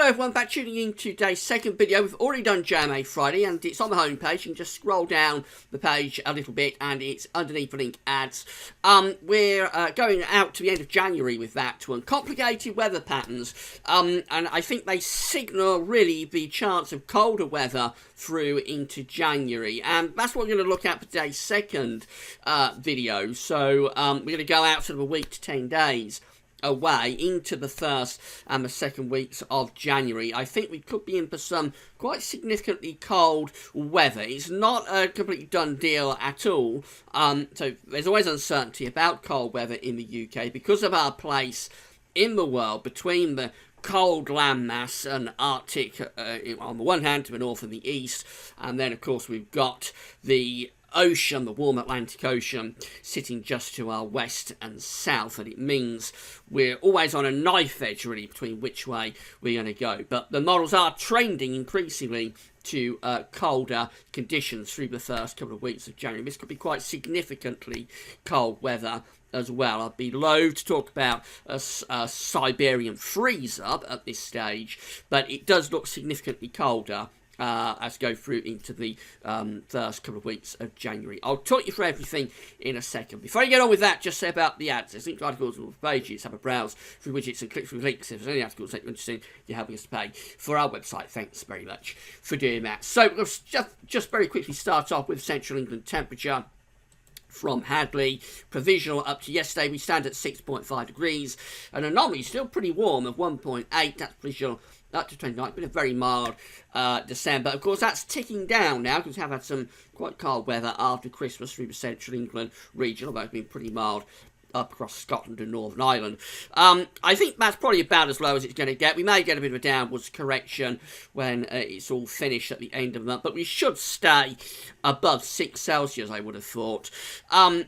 Hello everyone, back tuning in to today's second video. We've already done JMA Friday and it's on the home page. You can just scroll down the page a little bit and it's underneath the link ads. We're going out to the end of January with that to uncomplicated weather patterns, and I think they signal really the chance of colder weather through into January, and that's what we're going to look at for today's second video. So we're going to go out sort of a week to 10 days away into the first and the second weeks of January. I think we could be in for some quite significantly cold weather. It's not a completely done deal at all. So there's always uncertainty about cold weather in the UK because of our place in the world between the cold landmass and Arctic on the one hand to the north and the east, and then of course we've got the ocean, the warm Atlantic Ocean, sitting just to our west and south, and it means we're always on a knife edge really between which way we're going to go. But the models are trending increasingly to colder conditions through the first couple of weeks of January. This could be quite significantly cold weather as well. I'd be loath to talk about a Siberian freeze-up at this stage, but it does look significantly colder as we go through into the first couple of weeks of January. I'll talk you through everything in a second. Before I get on with that, just say about the ads. There's links to articles on the pages. Have a browse through widgets and click through links. If there's any articles that you're interested in, you're helping us to pay for our website. Thanks very much for doing that. So let's just very quickly start off with Central England temperature. From Hadley, provisional up to yesterday, we stand at 6.5 degrees. An anomaly still pretty warm of 1.8. That's provisional up to 29th. Been a very mild December. Of course, that's ticking down now because we have had some quite cold weather after Christmas through the Central England region, although it's been pretty mild up across Scotland and Northern Ireland. I think that's probably about as low as it's going to get. We may get a bit of a downwards correction when it's all finished at the end of the month, but we should stay above 6 Celsius, I would have thought. And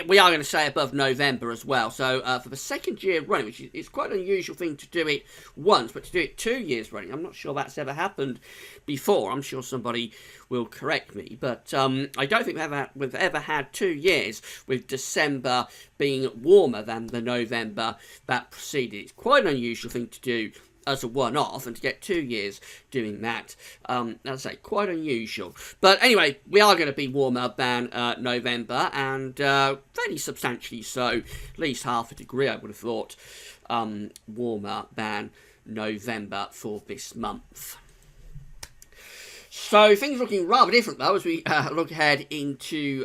we are going to stay above November as well. So for the second year running, which is quite an unusual thing to do it once, but to do it 2 years running, I'm not sure that's ever happened before. I'm sure somebody will correct me, but I don't think we've ever had 2 years with December being warmer than the November that preceded. It's quite an unusual thing to do as a one-off, and to get 2 years doing that, as I say, quite unusual. But anyway, we are going to be warmer than November, and fairly substantially so, at least half a degree, I would have thought, warmer than November for this month. So things looking rather different though as we look ahead into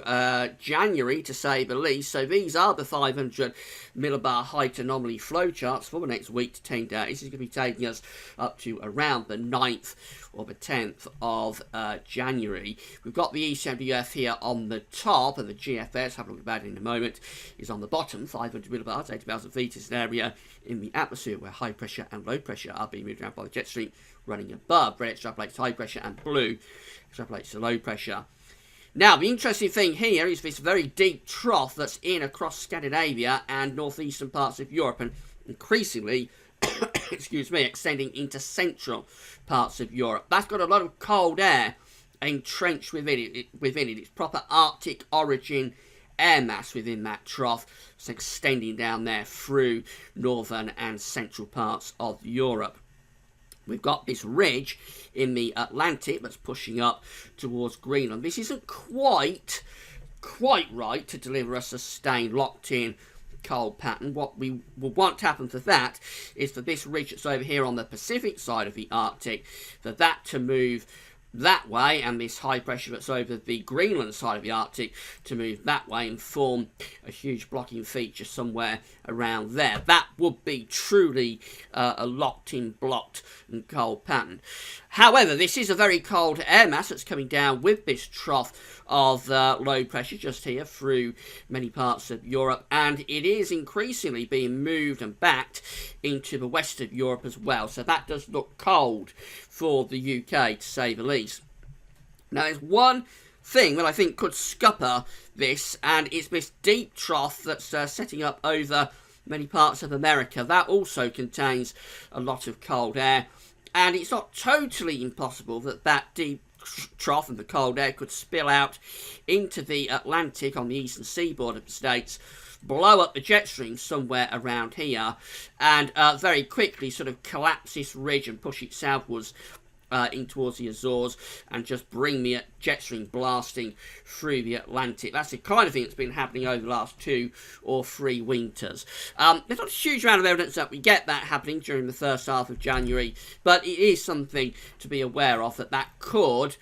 January, to say the least. So these are the 500 millibar height anomaly flow charts for the next week to 10 days. This is going to be taking us up to around the 9th or the 10th of January. We've got the ECMWF here on the top, and the GFS, have a look at it in a moment, is on the bottom. 500 millibars, 80,000 feet is an area in the atmosphere where high pressure and low pressure are being moved around by the jet stream running above. Red extrapolates to high pressure and blue extrapolates to low pressure. Now, the interesting thing here is this very deep trough that's in across Scandinavia and northeastern parts of Europe, and increasingly, excuse me, extending into central parts of Europe. That's got a lot of cold air entrenched within it. It's proper Arctic origin air mass within that trough. It's extending down there through northern and central parts of Europe. We've got this ridge in the Atlantic that's pushing up towards Greenland. This isn't quite right to deliver a sustained, locked-in cold pattern. What we will want to happen for that is for this ridge that's over here on the Pacific side of the Arctic, for that to move that way, and this high pressure that's over the Greenland side of the Arctic to move that way and form a huge blocking feature somewhere around there. That would be truly a locked-in, blocked and cold pattern. However, this is a very cold air mass that's coming down with this trough of low pressure just here through many parts of Europe, and it is increasingly being moved and backed into the west of Europe as well. So that does look cold for the UK, to say the least. Now, there's one thing that I think could scupper this, and it's this deep trough that's setting up over many parts of America. That also contains a lot of cold air, and it's not totally impossible that that deep trough and the cold air could spill out into the Atlantic on the eastern seaboard of the States blow up the jet stream somewhere around here, and very quickly sort of collapse this ridge and push it southwards in towards the Azores, and just bring me a jet stream blasting through the Atlantic. That's the kind of thing that's been happening over the last 2 or 3 winters. There's not a huge amount of evidence that we get that happening during the first half of January, but it is something to be aware of, that could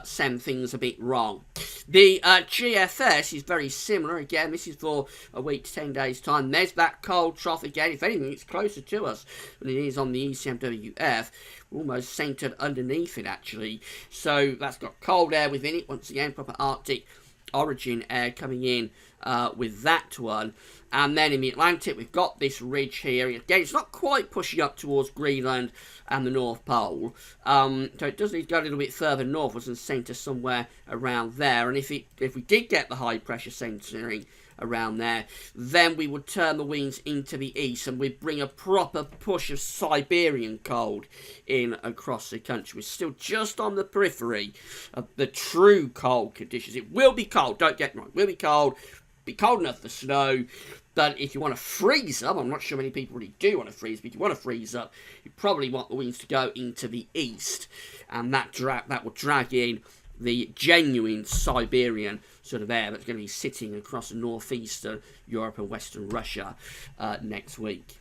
send things a bit wrong. The GFS is very similar. Again, this is for a week to 10 days time. There's that cold trough again. If anything, it's closer to us than it is on the ECMWF. Almost centred underneath it, actually. So that's got cold air within it. Once again, proper Arctic origin air coming in with that one. And then in the Atlantic, we've got this ridge here. Again, it's not quite pushing up towards Greenland and the North Pole. So it does need to go a little bit further northwards and centre somewhere around there. And if we did get the high pressure centering around there, then we would turn the winds into the east and we'd bring a proper push of Siberian cold in across the country. We're still just on the periphery of the true cold conditions. It will be cold, don't get me wrong, it will be cold enough for snow. But if you want to freeze up, I'm not sure many people really do want to freeze, but if you want to freeze up, you probably want the winds to go into the east, and that will drag in the genuine Siberian sort of air that's going to be sitting across northeastern Europe and western Russia next week.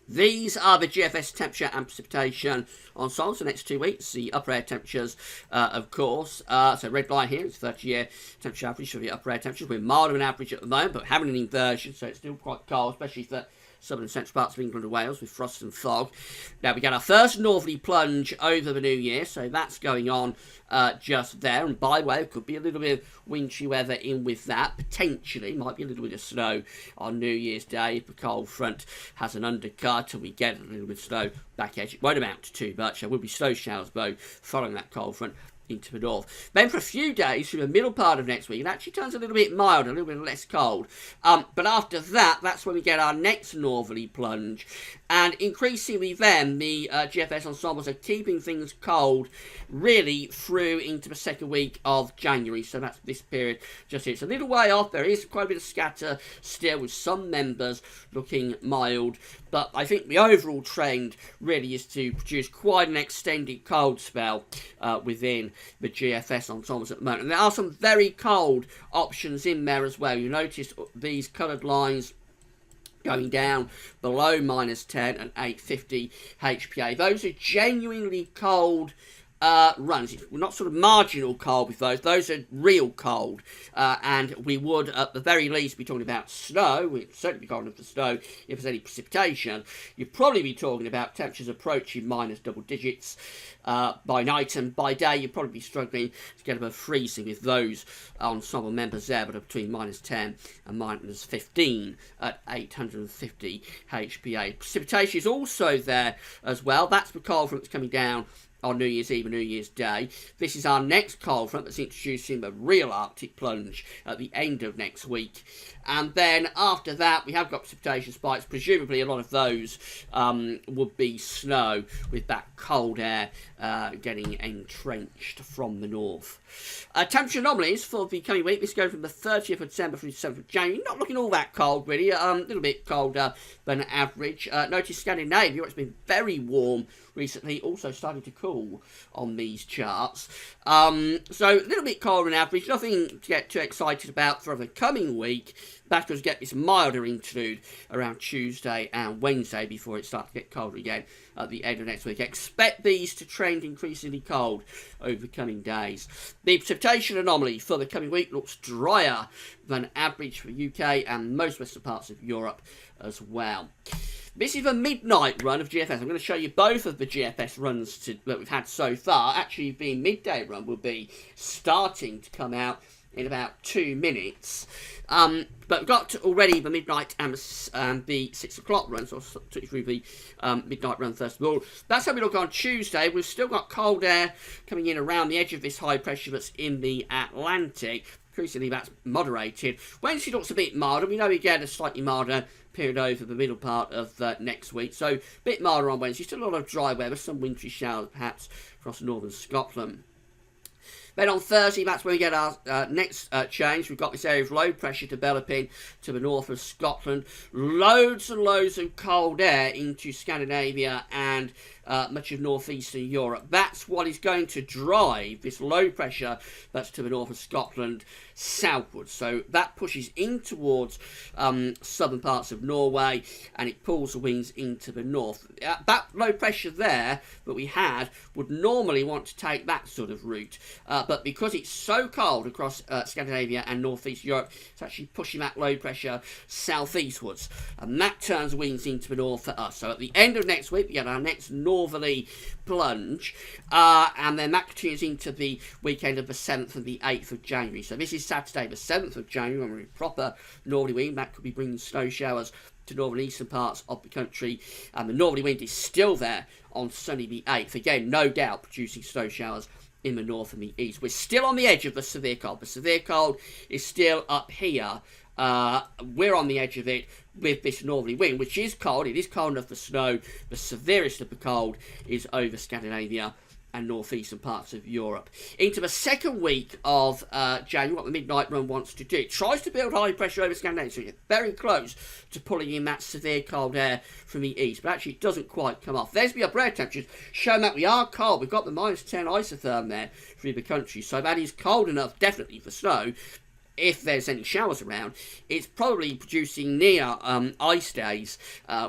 These are the GFS temperature and precipitation ensembles for the next 2 weeks. The upper air temperatures, of course. So red line here is 30-year temperature average for the upper air temperatures. We're milder than average at the moment, but having an inversion, so it's still quite cold, especially for southern and central parts of England and Wales with frost and fog. Now we get our first northerly plunge over the new year, so that's going on just there. And by the way, there could be a little bit of wintry weather in with that. Potentially, might be a little bit of snow on New Year's Day if the cold front has an undercut and we get a little bit of snow back edge. It won't amount to too much. There will be snow showers, though, following that cold front into the north. Then for a few days through the middle part of next week, it actually turns a little bit milder, a little bit less cold. But after that, that's when we get our next northerly plunge. And increasingly then, the GFS ensembles are keeping things cold really through into the second week of January. So that's this period just here. It's a little way off. There is quite a bit of scatter still with some members looking mild. But I think the overall trend really is to produce quite an extended cold spell within the GFS ensembles at the moment. And there are some very cold options in there as well. You notice these coloured lines going down below -10 and 850 HPA. Those are genuinely cold runs. We're not sort of marginal cold with those. Those are real cold. And we would, at the very least, be talking about snow. We'd certainly be cold enough for snow if there's any precipitation. You'd probably be talking about temperatures approaching minus double digits by night. And by day, you'd probably be struggling to get above freezing with those ensemble members there, but are between -10 and -15 at 850 HPA. Precipitation is also there as well. That's the cold front that's coming down on New Year's Eve and New Year's Day. This is our next cold front that's introducing the real Arctic plunge at the end of next week. And then after that, we have got precipitation spikes. Presumably a lot of those would be snow with that cold air getting entrenched from the north. Temperature anomalies for the coming week. This goes from the 30th of December through the 7th of January. Not looking all that cold, really. A little bit colder than average. Notice Scandinavia, where it's been very warm recently, also starting to cool on these charts. So a little bit colder than average. Nothing to get too excited about for the coming week. That's going to get this milder interlude around Tuesday and Wednesday before it starts to get colder again at the end of next week. Expect these to trend increasingly cold over the coming days. The precipitation anomaly for the coming week looks drier than average for the UK and most western parts of Europe as well. This is the midnight run of GFS. I'm going to show you both of the GFS runs that we've had so far. Actually, the midday run will be starting to come out in about 2 minutes. But we've got already the midnight and the 6 o'clock run, so I'll take you through the midnight run first of all. That's how we look on Tuesday. We've still got cold air coming in around the edge of this high pressure that's in the Atlantic. Increasingly, that's moderated. Wednesday looks a bit milder. We know we get a slightly milder period over the middle part of next week. So a bit milder on Wednesday. Still a lot of dry weather, some wintry showers perhaps across northern Scotland. Then on Thursday, that's when we get our next change. We've got this area of low pressure developing to the north of Scotland. Loads and loads of cold air into Scandinavia and much of northeastern Europe. That's what is going to drive this low pressure that's to the north of Scotland southwards. So that pushes in towards southern parts of Norway, and it pulls the winds into the north. That low pressure there that we had would normally want to take that sort of route, but because it's so cold across Scandinavia and northeast Europe, it's actually pushing that low pressure southeastwards, and that turns winds into the north for us. So at the end of next week, we get our next northerly plunge, and then that continues into the weekend of the 7th and the 8th of January. So this is Saturday the 7th of January, when we're in proper northerly wind. That could be bringing snow showers to northern eastern parts of the country, and the northerly wind is still there on Sunday the 8th. Again, no doubt producing snow showers in the north and the east. We're still on the edge of the severe cold. The severe cold is still up here. We're on the edge of it with this northerly wind, which is cold. It is cold enough for snow. The severest of the cold is over Scandinavia and northeastern parts of Europe. Into the second week of January, what the midnight run wants to do, it tries to build high pressure over Scandinavia, so it's very close to pulling in that severe cold air from the east, but actually it doesn't quite come off. There's the upper air temperatures showing that we are cold. We've got the -10 isotherm there through the country, so that is cold enough definitely for snow. If there's any showers around, it's probably producing near ice days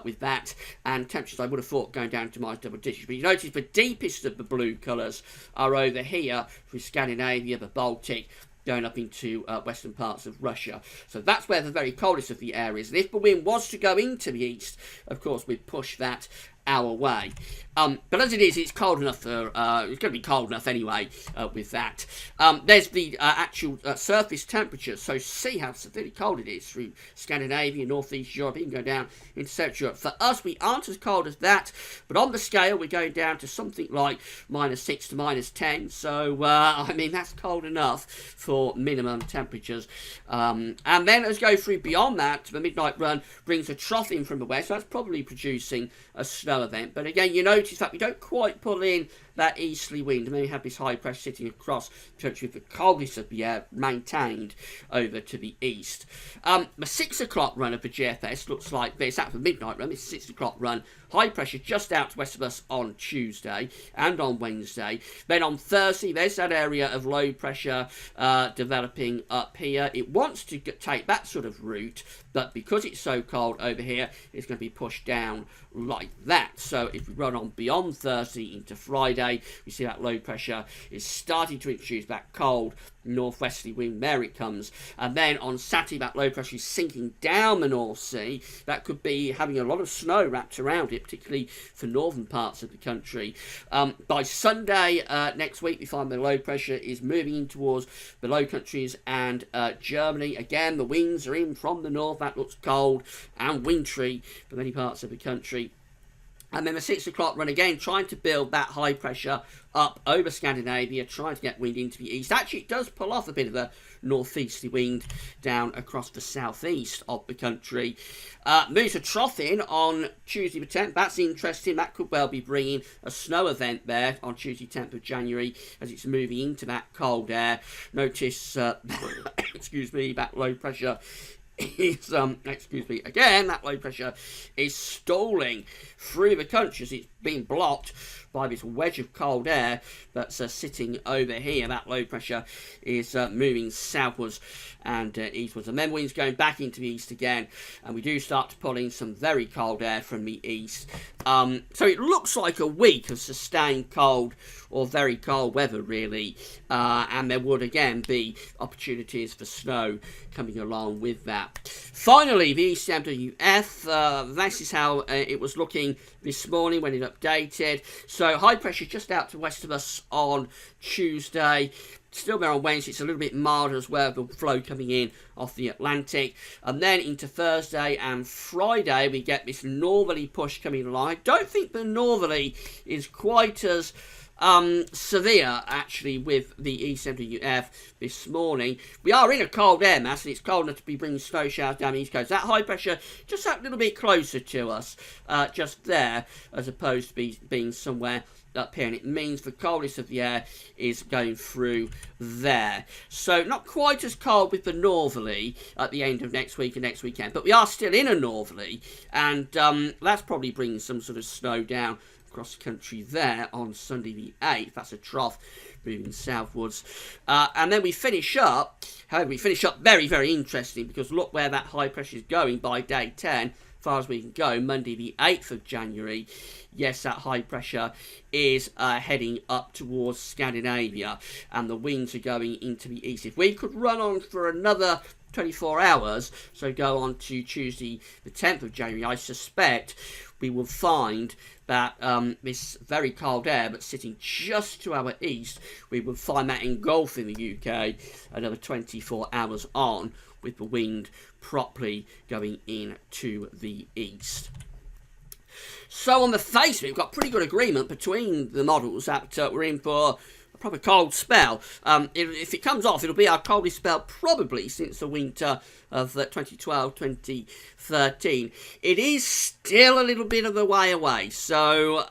with that, and temperatures I would have thought going down to -double digits. But you notice the deepest of the blue colours are over here through Scandinavia, the Baltic, going up into western parts of Russia. So that's where the very coldest of the air is. And if the wind was to go into the east, of course, we'd push that our way. But as it is, it's cold enough for, it's going to be cold enough anyway with that. There's the actual surface temperature, so see how severely cold it is through Scandinavia, northeast Europe, even go down into Central Europe. For us, we aren't as cold as that, but on the scale, we're going down to something like -6 to -10, so, I mean, that's cold enough for minimum temperatures. And then as we go through beyond that, the midnight run brings a trough in from the west, so that's probably producing a snow event. But again, you notice that we don't quite pull in that easterly wind, and then we have this high pressure sitting across the country with the coldest of the air maintained over to the east. The 6 o'clock run of the GFS looks like this. That's the midnight run. This 6 o'clock run, high pressure just out to west of us on Tuesday and on Wednesday. Then on Thursday, there's that area of low pressure developing up here. It wants to take that sort of route, but because it's so cold over here, it's going to be pushed down like that. So if we run on beyond Thursday into Friday, we see that low pressure is starting to introduce that cold northwesterly wind. There it comes. And then on Saturday, that low pressure is sinking down the North Sea. That could be having a lot of snow wrapped around it, particularly for northern parts of the country. By Sunday next week, we find the low pressure is moving in towards the Low Countries and Germany. Again, the winds are in from the north. That looks cold and wintry for many parts of the country. And then the 6 o'clock run again, trying to build that high pressure up over Scandinavia, trying to get wind into the east. Actually, it does pull off a bit of a northeasterly wind down across the southeast of the country. Moves a trough in on Tuesday the 10th. That's interesting. That could well be bringing a snow event there on Tuesday 10th of January as it's moving into that cold air. Notice, excuse me, that low pressure is, that low pressure is stalling through the country as it's being blocked by this wedge of cold air that's sitting over here. That low pressure is moving southwards and eastwards, and then winds going back into the east again, and we do start to pull in some very cold air from the east. So it looks like a week of sustained cold or very cold weather, really, and there would again be opportunities for snow coming along with that. Finally, the ECMWF, this is how it was looking this morning when it updated. So high pressure just out to west of us on Tuesday. Still there on Wednesday. It's a little bit milder as well, the flow coming in off the Atlantic. And then into Thursday and Friday, we get this northerly push coming along. I don't think the northerly is quite as severe, actually, with the ECMWF this morning. We are in a cold air mass, and it's cold enough to be bringing snow showers down the east coast. That high pressure just that little bit closer to us, just there, as opposed to being somewhere up here, and it means the coldest of the air is going through there. So not quite as cold with the northerly at the end of next week and next weekend, but we are still in a northerly, and that's probably bringing some sort of snow down across the country there on Sunday the 8th. That's a trough moving southwards. And then we finish up, however, we finish up very, very interesting, because look where that high pressure is going by day 10, as far as we can go, Monday the 8th of January. Yes, that high pressure is heading up towards Scandinavia, and the winds are going into the east. If we could run on for another 24 hours, so go on to Tuesday the 10th of January, I suspect we will find that this very cold air, but sitting just to our east, we will find that engulfing the UK another 24 hours on, with the wind properly going in to the east. So on the face of it, we've got pretty good agreement between the models that we're in for a proper cold spell. If it comes off, it'll be our coldest spell probably since the winter of 2012-2013. It is still a little bit of a way away. So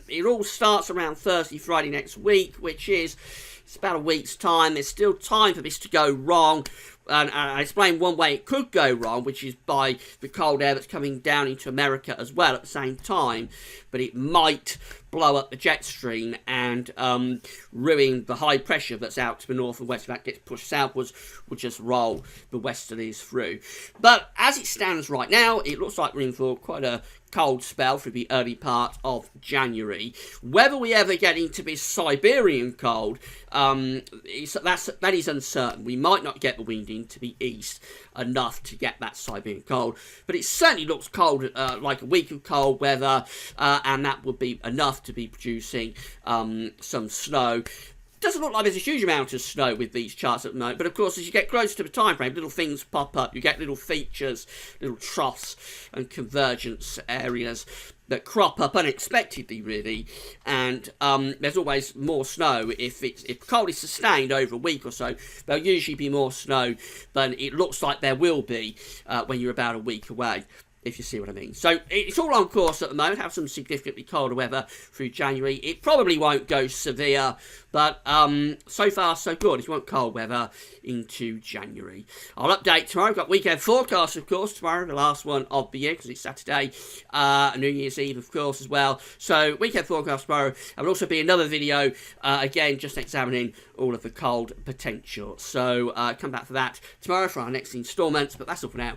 it all starts around Thursday, Friday next week, which is it's about a week's time. There's still time for this to go wrong. And I explained one way it could go wrong, which is by the cold air that's coming down into America as well at the same time. But it might blow up the jet stream and ruin the high pressure that's out to the north and west. If that gets pushed southwards, will just roll the westerlies through. But as it stands right now, it looks like we're in for quite a cold spell for the early part of January. Whether we ever get into this Siberian cold, that is uncertain. We might not get the wind into the east enough to get that Siberian cold, but it certainly looks cold, like a week of cold weather, and that would be enough to be producing some snow. Doesn't look like there's a huge amount of snow with these charts at the moment, but of course as you get closer to the time frame, little things pop up. You get little features, little troughs and convergence areas that crop up unexpectedly, really, and there's always more snow. If cold is sustained over a week or so, there'll usually be more snow than it looks like there will be when you're about a week away, if you see what I mean. So it's all on course at the moment. Have some significantly colder weather through January. It probably won't go severe, but so far so good. If you want cold weather into January, I'll update tomorrow. I've got weekend forecast, of course, tomorrow, the last one of the year, because it's Saturday, New Year's Eve, of course, as well. So weekend forecast tomorrow. There will also be another video, again, just examining all of the cold potential. So come back for that tomorrow for our next instalment. But that's all for now.